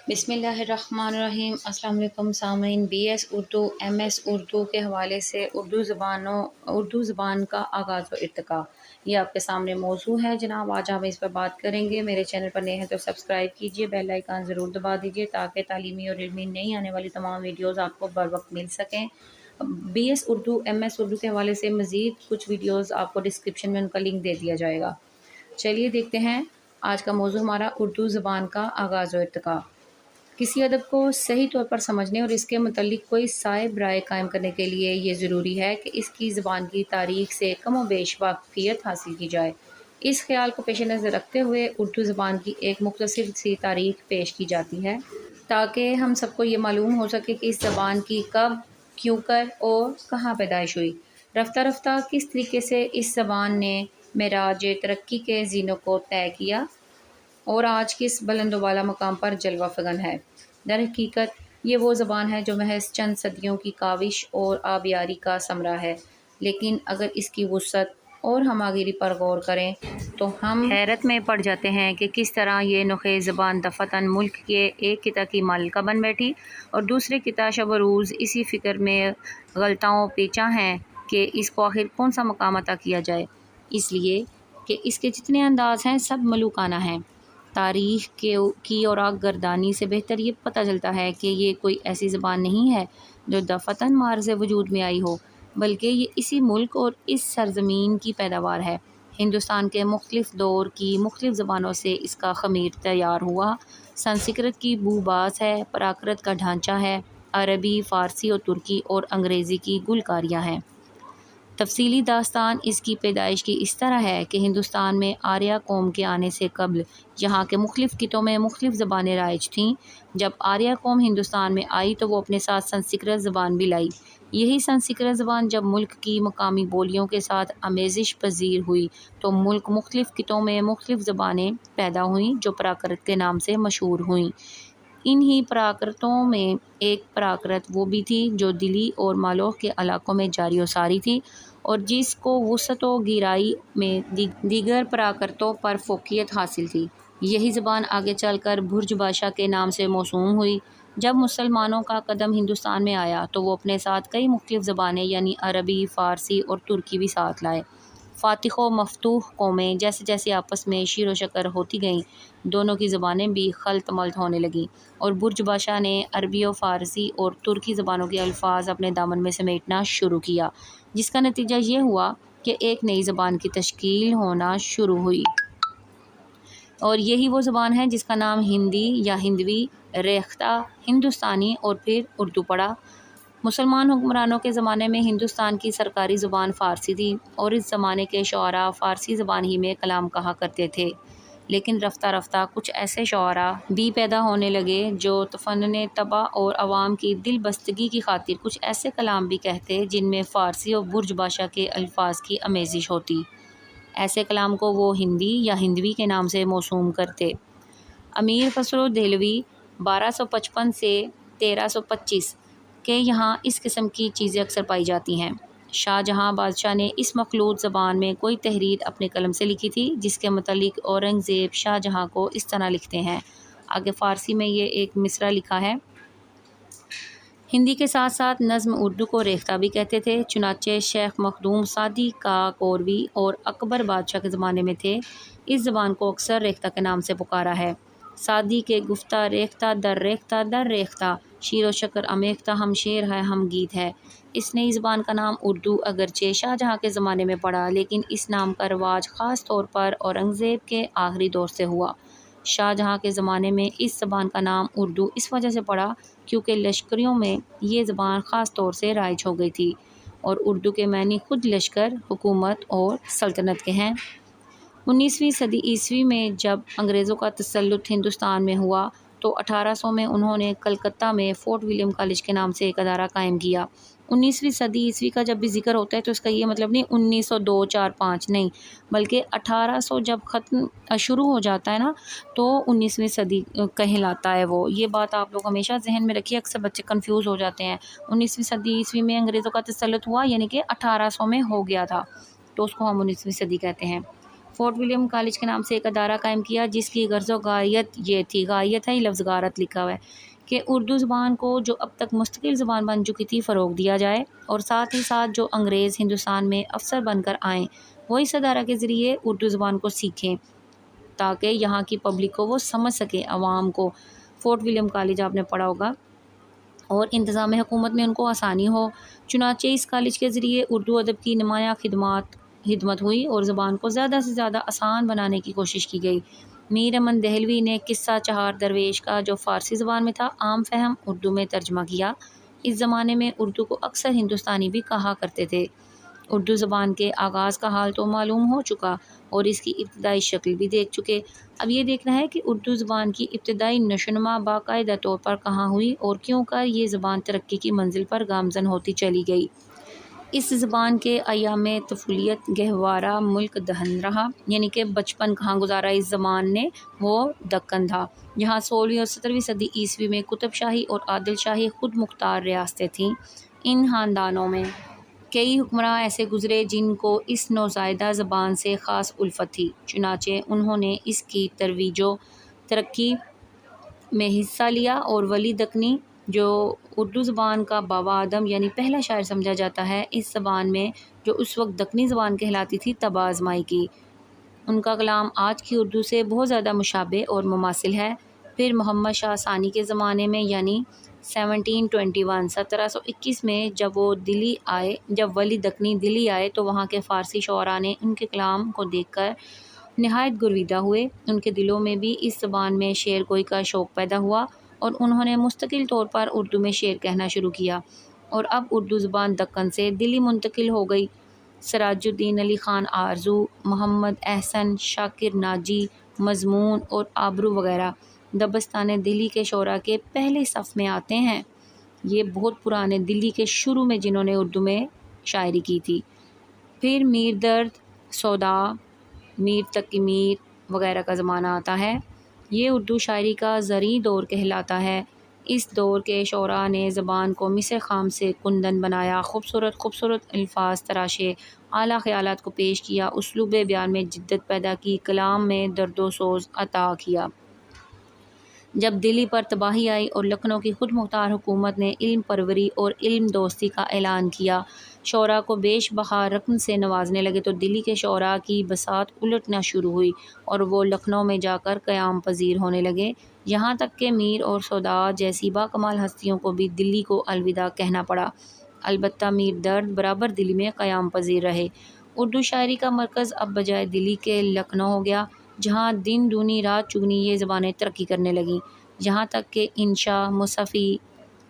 بسم اللہ الرحمن الرحیم۔ السلام علیکم سامعین، B S Urdu M S Urdu کے حوالے سے اردو زبان کا آغاز و ارتقاء، یہ آپ کے سامنے موضوع ہے جناب۔ آج ہم اس پر بات کریں گے۔ میرے چینل پر نئے ہیں تو سبسکرائب کیجیے، بیل آئیکن ضرور دبا دیجیے تاکہ تعلیمی اور علمی نئی آنے والی تمام ویڈیوز آپ کو بر وقت مل سکیں۔ B S Urdu M S Urdu کے حوالے سے مزید کچھ ویڈیوز آپ کو ڈسکرپشن میں ان کا لنک دے دیا جائے گا۔ چلیے دیکھتے ہیں آج کا موضوع ہمارا اردو زبان کا آغاز و ارتقاء۔ کسی ادب کو صحیح طور پر سمجھنے اور اس کے متعلق کوئی صائب رائے قائم کرنے کے لیے یہ ضروری ہے کہ اس کی زبان کی تاریخ سے کم و بیش واقفیت حاصل کی جائے۔ اس خیال کو پیش نظر رکھتے ہوئے اردو زبان کی ایک مختصر سی تاریخ پیش کی جاتی ہے تاکہ ہم سب کو یہ معلوم ہو سکے کہ اس زبان کی کب، کیوں کر اور کہاں پیدائش ہوئی۔ رفتہ رفتہ کس طریقے سے اس زبان نے معراج ترقی کے زینوں کو طے کیا اور آج کس بلند و بالا مقام پر جلوہ فگن ہے۔ در حقیقت یہ وہ زبان ہے جو محض چند صدیوں کی کاوش اور آبیاری کا ثمرہ ہے، لیکن اگر اس کی وسعت اور ہماگیری پر غور کریں تو ہم حیرت میں پڑ جاتے ہیں کہ کس طرح یہ نخیز زبان دفعتاً ملک کے ایک خطہ کی مالکہ بن بیٹھی اور دوسرے خطہ شب و روز اسی فکر میں غلطاؤ پیچاں ہیں کہ اس کو آخر کون سا مقام عطا کیا جائے، اس لیے کہ اس کے جتنے انداز ہیں سب ملوکانہ ہیں۔ تاریخ کی اوراق گردانی سے بہتر یہ پتہ چلتا ہے کہ یہ کوئی ایسی زبان نہیں ہے جو دفعتاً معرض وجود میں آئی ہو، بلکہ یہ اسی ملک اور اس سرزمین کی پیداوار ہے۔ ہندوستان کے مختلف دور کی مختلف زبانوں سے اس کا خمیر تیار ہوا۔ سنسکرت کی بو باس ہے، پراکرت کا ڈھانچہ ہے، عربی، فارسی اور ترکی اور انگریزی کی گلکاریاں ہیں۔ تفصیلی داستان اس کی پیدائش کی اس طرح ہے کہ ہندوستان میں آریہ قوم کے آنے سے قبل یہاں کے مختلف خطوں میں مختلف زبانیں رائج تھیں۔ جب آریہ قوم ہندوستان میں آئی تو وہ اپنے ساتھ سنسکرت زبان بھی لائی۔ یہی سنسکرت زبان جب ملک کی مقامی بولیوں کے ساتھ آمیزش پذیر ہوئی تو ملک مختلف خطوں میں مختلف زبانیں پیدا ہوئیں جو پراکرت کے نام سے مشہور ہوئیں۔ انہی پراکرتوں میں ایک پراکرت وہ بھی تھی جو دلی اور مالوہ کے علاقوں میں جاری و ساری تھی اور جس کو وسعت و گہرائی میں دیگر پراکرتوں پر فوقیت حاصل تھی۔ یہی زبان آگے چل کر برج بھاشا کے نام سے موسوم ہوئی۔ جب مسلمانوں کا قدم ہندوستان میں آیا تو وہ اپنے ساتھ کئی مختلف زبانیں یعنی عربی، فارسی اور ترکی بھی ساتھ لائے۔ فاتح و مفتوح قومیں جیسے جیسے آپس میں شیر و شکر ہوتی گئیں، دونوں کی زبانیں بھی خلط ملط ہونے لگیں اور برج بھاشا نے عربی و فارسی اور ترکی زبانوں کے الفاظ اپنے دامن میں سمیٹنا شروع کیا، جس کا نتیجہ یہ ہوا کہ ایک نئی زبان کی تشکیل ہونا شروع ہوئی اور یہی وہ زبان ہے جس کا نام ہندی یا ہندوی، ریختہ، ہندوستانی اور پھر اردو پڑا۔ مسلمان حکمرانوں کے زمانے میں ہندوستان کی سرکاری زبان فارسی تھی اور اس زمانے کے شعراء فارسی زبان ہی میں کلام کہا کرتے تھے، لیکن رفتہ رفتہ کچھ ایسے شعراء بھی پیدا ہونے لگے جو تفنن طبع اور عوام کی دل بستگی کی خاطر کچھ ایسے کلام بھی کہتے جن میں فارسی اور برج بھاشا کے الفاظ کی آمیزش ہوتی۔ ایسے کلام کو وہ ہندی یا ہندوی کے نام سے موسوم کرتے۔ امیر خسرو دہلوی 1255 سے 1325 کے یہاں اس قسم کی چیزیں اکثر پائی جاتی ہیں۔ شاہ جہاں بادشاہ نے اس مخلوط زبان میں کوئی تحریر اپنے قلم سے لکھی تھی جس کے متعلق اورنگزیب شاہ جہاں کو اس طرح لکھتے ہیں۔ آگے فارسی میں یہ ایک مصرع لکھا ہے۔ ہندی کے ساتھ ساتھ نظم اردو کو ریختہ بھی کہتے تھے، چنانچہ شیخ مخدوم سعدی کاکوروی اور اکبر بادشاہ کے زمانے میں تھے۔ اس زبان کو اکثر ریختہ کے نام سے پکارا ہے۔ سعدی کے گفتہ ریختہ در ریختہ، شیر و شکر امیختہ، ہم شعر ہے ہم گیت ہے۔ اس نئی زبان کا نام اردو اگرچہ شاہ جہاں کے زمانے میں پڑا، لیکن اس نام کا رواج خاص طور پر اورنگزیب کے آخری دور سے ہوا۔ شاہ جہاں کے زمانے میں اس زبان کا نام اردو اس وجہ سے پڑا کیونکہ لشکریوں میں یہ زبان خاص طور سے رائج ہو گئی تھی اور اردو کے معنی خود لشکر، حکومت اور سلطنت کے ہیں۔ 19ویں صدی عیسوی میں جب انگریزوں کا تسلط ہندوستان میں ہوا تو 1800 میں انہوں نے کلکتہ میں فورٹ ولیم کالج کے نام سے ایک ادارہ قائم کیا۔ 19ویں صدی عیسوی کا جب بھی ذکر ہوتا ہے تو اس کا یہ مطلب نہیں 1902، 4، 5 نہیں، بلکہ 1800 جب شروع ہو جاتا ہے نا تو 19ویں صدی کہلاتا ہے وہ۔ یہ بات آپ لوگ ہمیشہ ذہن میں رکھیے، اکثر بچے کنفیوز ہو جاتے ہیں۔ 19ویں صدی عیسوی میں انگریزوں کا تسلط ہوا یعنی کہ 1800 میں ہو گیا تھا تو اس کو ہم 19ویں صدی کہتے ہیں۔ فورٹ ولیم کالج کے نام سے ایک ادارہ قائم کیا جس کی غرض و غایت یہ تھی، غایت ہے لفظ غارت لکھا ہوا ہے، کہ اردو زبان کو جو اب تک مستقل زبان بن چکی تھی فروغ دیا جائے، اور ساتھ ہی ساتھ جو انگریز ہندوستان میں افسر بن کر آئیں وہ اس ادارہ کے ذریعے اردو زبان کو سیکھیں تاکہ یہاں کی پبلک کو وہ سمجھ سکے، عوام کو۔ فورٹ ولیم کالج آپ نے پڑھا ہوگا، اور انتظام حکومت میں ان کو آسانی ہو۔ چنانچہ اس کالج کے ذریعے اردو ادب کی نمایاں خدمت ہوئی اور زبان کو زیادہ سے زیادہ آسان بنانے کی کوشش کی گئی۔ میر امن دہلوی نے قصہ چہار درویش کا جو فارسی زبان میں تھا عام فہم اردو میں ترجمہ کیا۔ اس زمانے میں اردو کو اکثر ہندوستانی بھی کہا کرتے تھے۔ اردو زبان کے آغاز کا حال تو معلوم ہو چکا اور اس کی ابتدائی شکل بھی دیکھ چکے۔ اب یہ دیکھنا ہے کہ اردو زبان کی ابتدائی نشوونما باقاعدہ طور پر کہاں ہوئی اور کیوں کر یہ زبان ترقی کی منزل پر گامزن ہوتی چلی گئی۔ اس زبان کے ایام طفولیت گہوارہ ملک دہن رہا، یعنی کہ بچپن کہاں گزارا اس زبان نے، وہ دکن تھا، جہاں 16ویں اور 17ویں صدی عیسوی میں قطب شاہی اور عادل شاہی خود مختار ریاستیں تھیں۔ ان خاندانوں میں کئی حکمراں ایسے گزرے جن کو اس نوزائیدہ زبان سے خاص الفت تھی، چنانچہ انہوں نے اس کی ترویج و ترقی میں حصہ لیا، اور ولی دکنی جو اردو زبان کا بابا آدم یعنی پہلا شاعر سمجھا جاتا ہے، اس زبان میں جو اس وقت دکنی زبان کہلاتی تھی طبع آزمائی کی۔ ان کا کلام آج کی اردو سے بہت زیادہ مشابہ اور مماثل ہے۔ پھر محمد شاہ ثانی کے زمانے میں یعنی 1721 میں جب ولی دکنی دلی آئے تو وہاں کے فارسی شعراء نے ان کے کلام کو دیکھ کر نہایت گرویدہ ہوئے۔ ان کے دلوں میں بھی اس زبان میں شعر گوئی کا شوق پیدا ہوا اور انہوں نے مستقل طور پر اردو میں شعر کہنا شروع کیا، اور اب اردو زبان دکن سے دلی منتقل ہو گئی۔ سراج الدین علی خان آرزو، محمد احسن، شاکر ناجی، مضمون اور آبرو وغیرہ دبستان دلی کے شعراء کے پہلے صف میں آتے ہیں۔ یہ بہت پرانے دلی کے شروع میں جنہوں نے اردو میں شاعری کی تھی۔ پھر میر درد، سودا، میر تقی میر وغیرہ کا زمانہ آتا ہے۔ یہ اردو شاعری کا زرعی دور کہلاتا ہے۔ اس دور کے شعراء نے زبان کو مصر خام سے کندن بنایا، خوبصورت الفاظ تراشے، اعلیٰ خیالات کو پیش کیا، اسلوب بیان میں جدت پیدا کی، کلام میں درد و سوز عطا کیا۔ جب دلی پر تباہی آئی اور لکھنؤ کی خود مختار حکومت نے علم پروری اور علم دوستی کا اعلان کیا، شعراء کو بیش بہا رکن سے نوازنے لگے، تو دلی کے شعراء کی بساط الٹنا شروع ہوئی اور وہ لکھنؤ میں جا کر قیام پذیر ہونے لگے، یہاں تک کہ میر اور سودا جیسی باکمال ہستیوں کو بھی دلی کو الوداع کہنا پڑا۔ البتہ میر درد برابر دلی میں قیام پذیر رہے۔ اردو شاعری کا مرکز اب بجائے دلی کے لکھنؤ ہو گیا، جہاں دن دونی رات چگنی یہ زبانیں ترقی کرنے لگیں، یہاں تک کہ انشا، مصفی،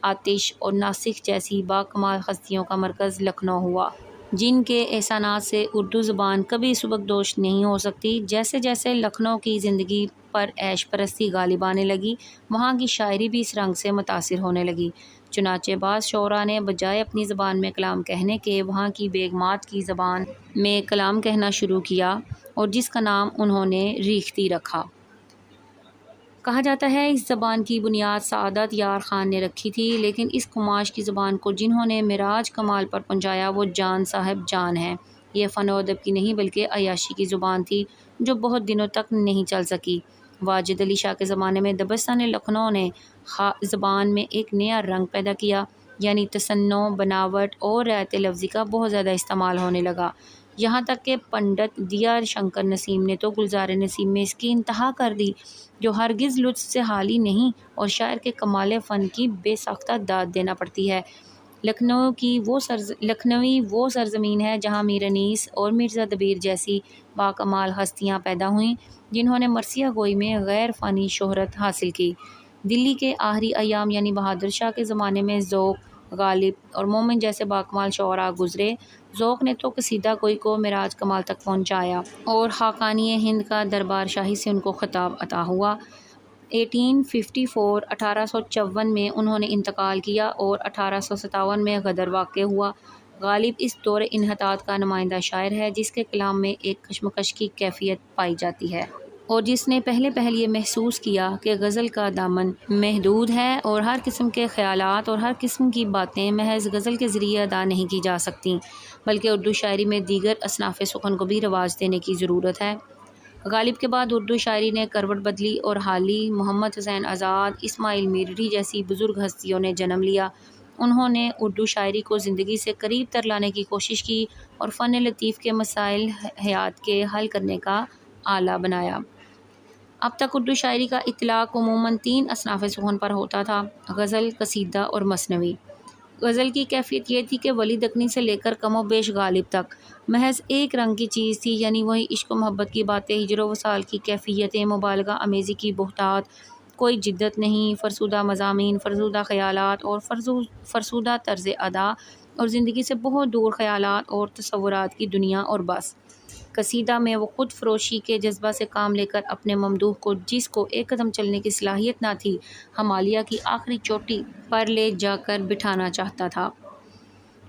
آتش اور ناسخ جیسی باکمال ہستیوں کا مرکز لکھنؤ ہوا، جن کے احسانات سے اردو زبان کبھی سبکدوش نہیں ہو سکتی۔ جیسے جیسے لکھنؤ کی زندگی پر عیش پرستی غالب آنے لگی، وہاں کی شاعری بھی اس رنگ سے متاثر ہونے لگی۔ چنانچہ بعض شعراء نے بجائے اپنی زبان میں کلام کہنے کے وہاں کی بیگمات کی زبان میں کلام کہنا شروع کیا، اور جس کا نام انہوں نے ریختھی رکھا۔ کہا جاتا ہے اس زبان کی بنیاد سعادت یار خان نے رکھی تھی، لیکن اس قماش کی زبان کو جنہوں نے معراج کمال پر پہنچایا وہ جان صاحب جان ہیں۔ یہ فن و ادب کی نہیں بلکہ عیاشی کی زبان تھی جو بہت دنوں تک نہیں چل سکی۔ واجد علی شاہ کے زمانے میں دبستان لکھنؤ نے زبان میں ایک نیا رنگ پیدا کیا، یعنی تصنع، بناوٹ اور رعایت لفظی کا بہت زیادہ استعمال ہونے لگا، یہاں تک کہ پنڈت دیا شنکر نسیم نے تو گلزار نسیم میں اس کی انتہا کر دی، جو ہرگز لطف سے حالی نہیں اور شاعر کے کمال فن کی بے ساختہ داد دینا پڑتی ہے۔ لکھنوی وہ سرزمین ہے جہاں میر انیس اور مرزا دبیر جیسی باکمال ہستیاں پیدا ہوئیں جنہوں نے مرثیہ گوئی میں غیر فانی شہرت حاصل کی۔ دلی کے آخری ایام یعنی بہادر شاہ کے زمانے میں ذوق، غالب اور مومن جیسے باکمال شعراء گزرے۔ ذوق نے تو قصیدہ گوئی کو معراج کمال تک پہنچایا اور خاقانی ہند کا دربار شاہی سے ان کو خطاب عطا ہوا۔ 1854 میں انہوں نے انتقال کیا اور 1857 میں غدر واقع ہوا۔ غالب اس دور انحطاط کا نمائندہ شاعر ہے جس کے کلام میں ایک کشمکش کی کیفیت پائی جاتی ہے، اور جس نے پہلے یہ محسوس کیا کہ غزل کا دامن محدود ہے اور ہر قسم کے خیالات اور ہر قسم کی باتیں محض غزل کے ذریعے ادا نہیں کی جا سکتیں، بلکہ اردو شاعری میں دیگر اصناف سخن کو بھی رواج دینے کی ضرورت ہے۔ غالب کے بعد اردو شاعری نے کروٹ بدلی اور حالی محمد حسین آزاد، اسماعیل میرری جیسی بزرگ ہستیوں نے جنم لیا۔ انہوں نے اردو شاعری کو زندگی سے قریب تر لانے کی کوشش کی اور فن لطیف کے مسائل حیات کے حل کرنے کا آلہ بنایا۔ اب تک اردو شاعری کا اطلاق عموماً 3 اصناف سخن پر ہوتا تھا: غزل، قصیدہ اور مثنوی۔ غزل کی کیفیت یہ تھی کہ ولی دکنی سے لے کر کم و بیش غالب تک محض ایک رنگ کی چیز تھی، یعنی وہی عشق و محبت کی باتیں، ہجر و وصال کی کیفیتیں، مبالغہ آمیزی کی بہتات، کوئی جدت نہیں، فرسودہ مضامین، فرسودہ خیالات اور فرسودہ طرز ادا اور زندگی سے بہت دور خیالات اور تصورات کی دنیا اور بس۔ قصیدہ میں وہ خود فروشی کے جذبہ سے کام لے کر اپنے ممدوح کو، جس کو ایک قدم چلنے کی صلاحیت نہ تھی، ہمالیہ کی آخری چوٹی پر لے جا کر بٹھانا چاہتا تھا۔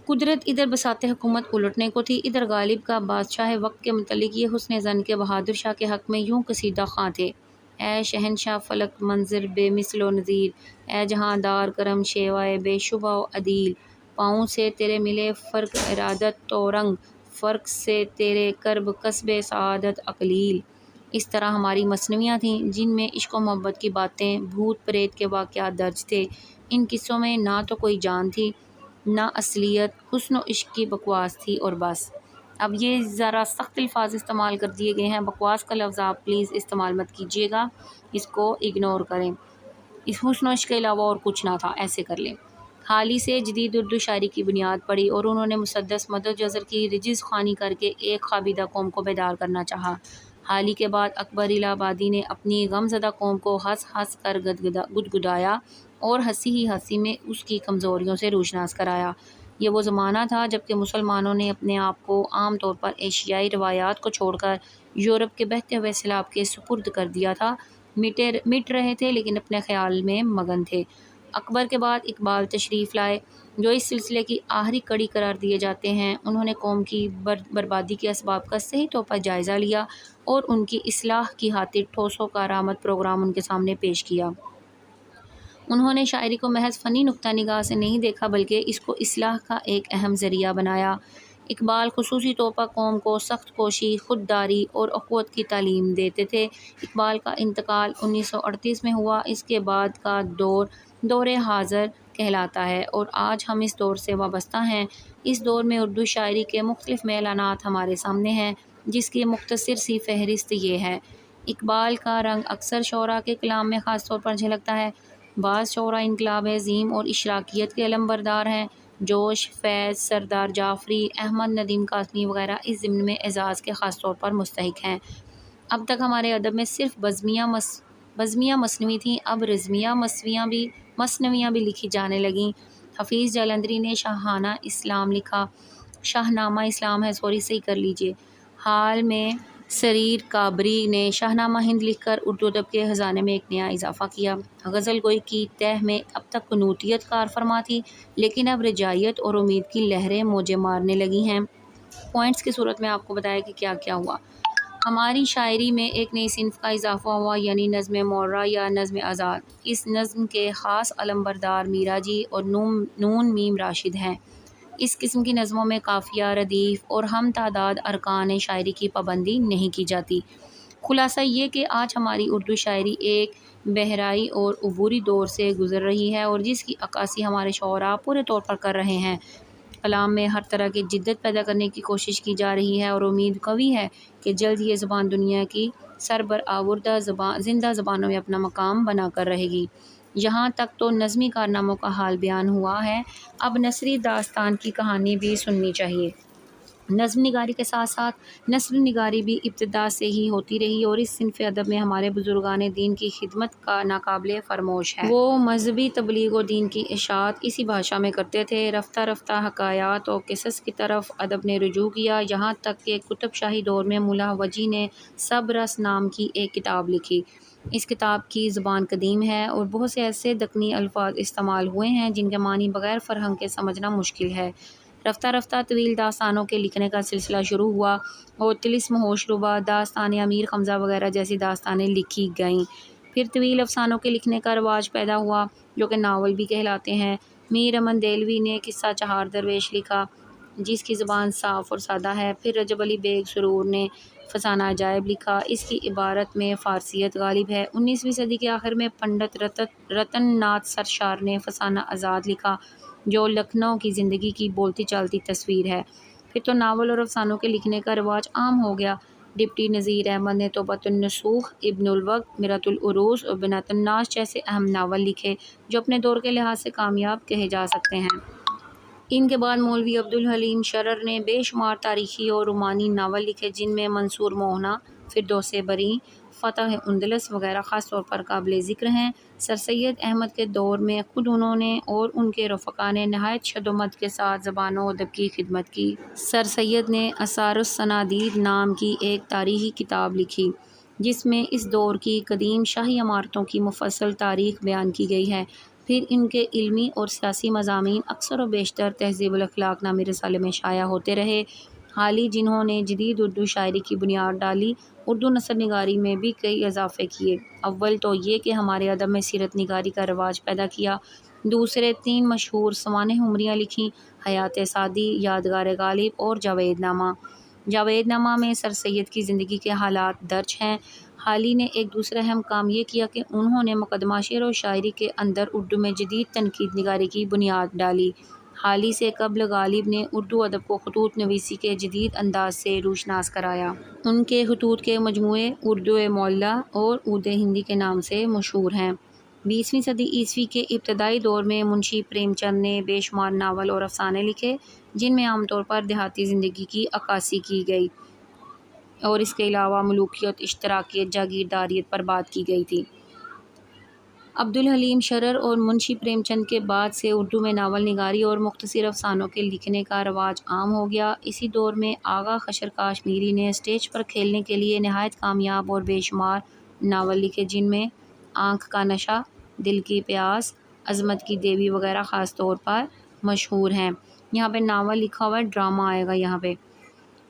قدرت ادھر بساط حکومت الٹنے کو تھی، ادھر غالب کا بادشاہ وقت کے متعلق یہ حسن ظن کے بہادر شاہ کے حق میں یوں قصیدہ خواں تھے: اے شہنشاہ فلک منظر بے مثل و نظیر، اے جہاں دار کرم شیوائے بے شبہ و عدیل، پاؤں سے تیرے ملے فرق ارادت تو رنگ، فرق سے تیرے کرب کسب سعادت اقلیل۔ اس طرح ہماری مثنویاں تھیں جن میں عشق و محبت کی باتیں، بھوت پریت کے واقعات درج تھے۔ ان قصوں میں نہ تو کوئی جان تھی، نہ اصلیت، حسن و عشق کی بکواس تھی اور بس۔ اب یہ ذرا سخت الفاظ استعمال کر دیے گئے ہیں، بکواس کا لفظ آپ پلیز استعمال مت کیجیے گا، اس کو اگنور کریں۔ اس حسن و عشق کے علاوہ اور کچھ نہ تھا، ایسے کر لیں۔ حالی سے جدید اردو شاعری کی بنیاد پڑی اور انہوں نے مسدس مدد جزر کی رجز خوانی کر کے ایک خوابیدہ قوم کو بیدار کرنا چاہا۔ حالی کے بعد اکبر الہ آبادی نے اپنی غم زدہ قوم کو ہنس ہنس کر گدگدایا اور ہنسی ہی ہنسی میں اس کی کمزوریوں سے روشناس کرایا۔ یہ وہ زمانہ تھا جب کہ مسلمانوں نے اپنے آپ کو عام طور پر ایشیائی روایات کو چھوڑ کر یورپ کے بہتے ہوئے سیلاب کے سپرد کر دیا تھا۔ مٹ رہے تھے لیکن اپنے خیال میں مگن تھے۔ اکبر کے بعد اقبال تشریف لائے، جو اس سلسلے کی آخری کڑی قرار دیے جاتے ہیں۔ انہوں نے قوم کی بربادی کے اسباب کا صحیح طور پر جائزہ لیا اور ان کی اصلاح کی خاطر ٹھوس و کارآمد پروگرام ان کے سامنے پیش کیا۔ انہوں نے شاعری کو محض فنی نقطہ نگاہ سے نہیں دیکھا بلکہ اس کو اصلاح کا ایک اہم ذریعہ بنایا۔ اقبال خصوصی طور پر قوم کو سخت کوشی، خودداری اور اخوت کی تعلیم دیتے تھے۔ اقبال کا انتقال 1938 میں ہوا۔ اس کے بعد کا دور حاضر کہلاتا ہے اور آج ہم اس دور سے وابستہ ہیں۔ اس دور میں اردو شاعری کے مختلف میلانات ہمارے سامنے ہیں، جس کی مختصر سی فہرست یہ ہے: اقبال کا رنگ اکثر شعراء کے کلام میں خاص طور پر جھلکتا ہے۔ بعض شعراء انقلاب عظیم اور اشراقیت کے علم بردار ہیں۔ جوش، فیض، سردار جعفری، احمد ندیم قاسمی وغیرہ اس ضمن میں اعزاز کے خاص طور پر مستحق ہیں۔ اب تک ہمارے ادب میں صرف بزمیاں مثنوی تھیں، اب رزمیہ مثنویاں بھی لکھی جانے لگیں۔ حفیظ جالندھری نے شاہنامہ اسلام ہے، صحیح کر لیجئے۔ حال میں سریر کابری نے شاہنامہ ہند لکھ کر اردو ادب کے خزانے میں ایک نیا اضافہ کیا۔ غزل گوئی کی تہ میں اب تک قنوتیت کار فرما تھی، لیکن اب رجائیت اور امید کی لہریں موجیں مارنے لگی ہیں۔ پوائنٹس کی صورت میں آپ کو بتایا کہ کیا کیا ہوا۔ ہماری شاعری میں ایک نئی صنف کا اضافہ ہوا، یعنی نظم معرہ یا نظم آزاد۔ اس نظم کے خاص علم بردار میرا جی اور نون میم راشد ہیں۔ اس قسم کی نظموں میں قافیہ، ردیف اور ہم تعداد ارکان شاعری کی پابندی نہیں کی جاتی۔ خلاصہ یہ کہ آج ہماری اردو شاعری ایک بحرائی اور عبوری دور سے گزر رہی ہے اور جس کی عکاسی ہمارے شعراء پورے طور پر کر رہے ہیں۔ کلام میں ہر طرح کی جدت پیدا کرنے کی کوشش کی جا رہی ہے اور امید قوی ہے کہ جلد یہ زبان دنیا کی سربرآوردہ زندہ زبانوں میں اپنا مقام بنا کر رہے گی۔ یہاں تک تو نظمی کارناموں کا حال بیان ہوا ہے، اب نثری داستان کی کہانی بھی سننی چاہیے۔ نظم نگاری کے ساتھ ساتھ نثر نگاری بھی ابتدا سے ہی ہوتی رہی اور اس صنف ادب میں ہمارے بزرگان دین کی خدمت کا ناقابل فراموش ہے۔ وہ مذہبی تبلیغ و دین کی اشاعت اسی بھاشا میں کرتے تھے۔ رفتہ رفتہ حکایات اور قصص کی طرف ادب نے رجوع کیا، یہاں تک کہ قطب شاہی دور میں ملا وجی نے سب رس نام کی ایک کتاب لکھی۔ اس کتاب کی زبان قدیم ہے اور بہت سے ایسے دکنی الفاظ استعمال ہوئے ہیں جن کے معنی بغیر فرہنگ کے سمجھنا مشکل ہے۔ رفتہ رفتہ طویل داستانوں کے لکھنے کا سلسلہ شروع ہوا اور طلسم، ہوش ربا، داستان امیر حمزہ وغیرہ جیسی داستانیں لکھی گئیں۔ پھر طویل افسانوں کے لکھنے کا رواج پیدا ہوا جو کہ ناول بھی کہلاتے ہیں۔ میر امن دہلوی نے قصہ چہار درویش لکھا جس کی زبان صاف اور سادہ ہے۔ پھر رجب علی بیگ سرور نے فسانہ عجائب لکھا۔ اس کی عبارت میں فارسیت غالب ہے۔ 19ویں صدی کے آخر میں پنڈت رتن ناتھ سرشار نے فسانہ آزاد لکھا جو لکھنؤ کی زندگی کی بولتی چالتی تصویر ہے۔ پھر تو ناول اور افسانوں کے لکھنے کا رواج عام ہو گیا۔ ڈپٹی نذیر احمد نے توبۃ النصوح، ابن الوقت، مرۃ العروس اور بنات الناس جیسے اہم ناول لکھے جو اپنے دور کے لحاظ سے کامیاب کہے جا سکتے ہیں۔ ان کے بعد مولوی عبدالحلیم شرر نے بے شمار تاریخی اور رومانی ناول لکھے جن میں منصور موہنا، فردوس بریں، فتح اندلس وغیرہ خاص طور پر قابل ذکر ہیں۔ سر سید احمد کے دور میں خود انہوں نے اور ان کے رفقا نے نہایت شد و مد کے ساتھ زبان و ادب کی خدمت کی۔ سر سید نے آثار الصنادید نام کی ایک تاریخی کتاب لکھی جس میں اس دور کی قدیم شاہی عمارتوں کی مفصل تاریخ بیان کی گئی ہے۔ پھر ان کے علمی اور سیاسی مضامین اکثر و بیشتر تہذیب الاخلاق نامی رسالے میں شائع ہوتے رہے۔ حالی جنہوں نے جدید اردو شاعری کی بنیاد ڈالی، اردو نثر نگاری میں بھی کئی اضافے کیے۔ اول تو یہ کہ ہمارے ادب میں سیرت نگاری کا رواج پیدا کیا۔ دوسرے 3 مشہور سوانح عمریاں لکھیں، حیات سعدی، یادگار غالب اور جاوید نامہ۔ جاوید نامہ میں سر سید کی زندگی کے حالات درج ہیں۔ حالی نے ایک دوسرا اہم کام یہ کیا کہ انہوں نے مقدمہ شعر و شاعری کے اندر اردو میں جدید تنقید نگاری کی بنیاد ڈالی۔ حالی سے قبل غالب نے اردو ادب کو خطوط نویسی کے جدید انداز سے روشناس کرایا۔ ان کے خطوط کے مجموعے اردو معلیٰ اور عود ہندی کے نام سے مشہور ہیں۔ 20ویں صدی عیسوی کے ابتدائی دور میں منشی پریم چند نے بے شمار ناول اور افسانے لکھے جن میں عام طور پر دیہاتی زندگی کی عکاسی کی گئی اور اس کے علاوہ ملوکیت، اشتراکیت، جاگیرداریت پر بات کی گئی تھی۔ عبدالحلیم شرر اور منشی پریم چند کے بعد سے اردو میں ناول نگاری اور مختصر افسانوں کے لکھنے کا رواج عام ہو گیا۔ اسی دور میں آغا خشر کاشمیری نے اسٹیج پر کھیلنے کے لیے نہایت کامیاب اور بے شمار ناول لکھے جن میں آنکھ کا نشہ، دل کی پیاس، عظمت کی دیوی وغیرہ خاص طور پر مشہور ہیں۔ یہاں پہ ناول لکھا ہوا ہے، ڈرامہ آئے گا یہاں پہ۔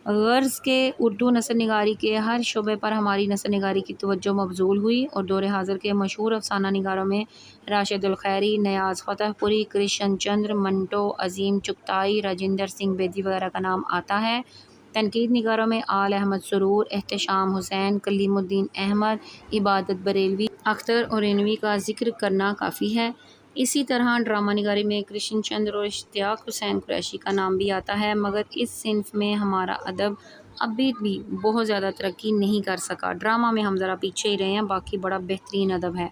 غرض کہ اردو نثر نگاری کے ہر شعبے پر ہماری نثر نگاری کی توجہ مبذول ہوئی اور دور حاضر کے مشہور افسانہ نگاروں میں راشد الخیری، نیاز فتح پوری، کرشن چندر، منٹو، عظیم چغتائی، راجندر سنگھ بیدی وغیرہ کا نام آتا ہے۔ تنقید نگاروں میں آل احمد سرور، احتشام حسین، کلیم الدین احمد، عبادت بریلوی، اختر اورینوی کا ذکر کرنا کافی ہے۔ اسی طرح ڈرامہ نگاری میں کرشن چندر اور اشتیاق حسین قریشی کا نام بھی آتا ہے، مگر اس صنف میں ہمارا ادب ابھی بھی بہت زیادہ ترقی نہیں کر سکا۔ ڈرامہ میں ہم ذرا پیچھے ہی رہے ہیں، باقی بڑا بہترین ادب ہے۔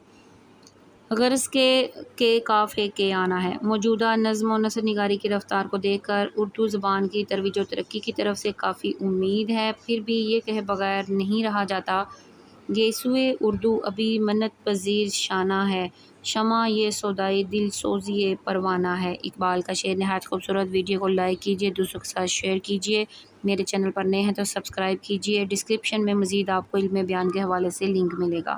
غرض کے کاف ہے کے آنا ہے۔ موجودہ نظم و نثر نگاری کی رفتار کو دیکھ کر اردو زبان کی ترویج و ترقی کی طرف سے کافی امید ہے۔ پھر بھی یہ کہے بغیر نہیں رہا جاتا، گیسوئے اردو ابھی منت پذیر شانہ ہے، شمع یہ سودائی دل سوزی پروانہ ہے۔ اقبال کا شعر نہایت خوبصورت۔ ویڈیو کو لائک کیجیے، دوسروں کے ساتھ شیئر کیجیے، میرے چینل پر نئے ہیں تو سبسکرائب کیجیے۔ ڈسکرپشن میں مزید آپ کو علم بیان کے حوالے سے لنک ملے گا۔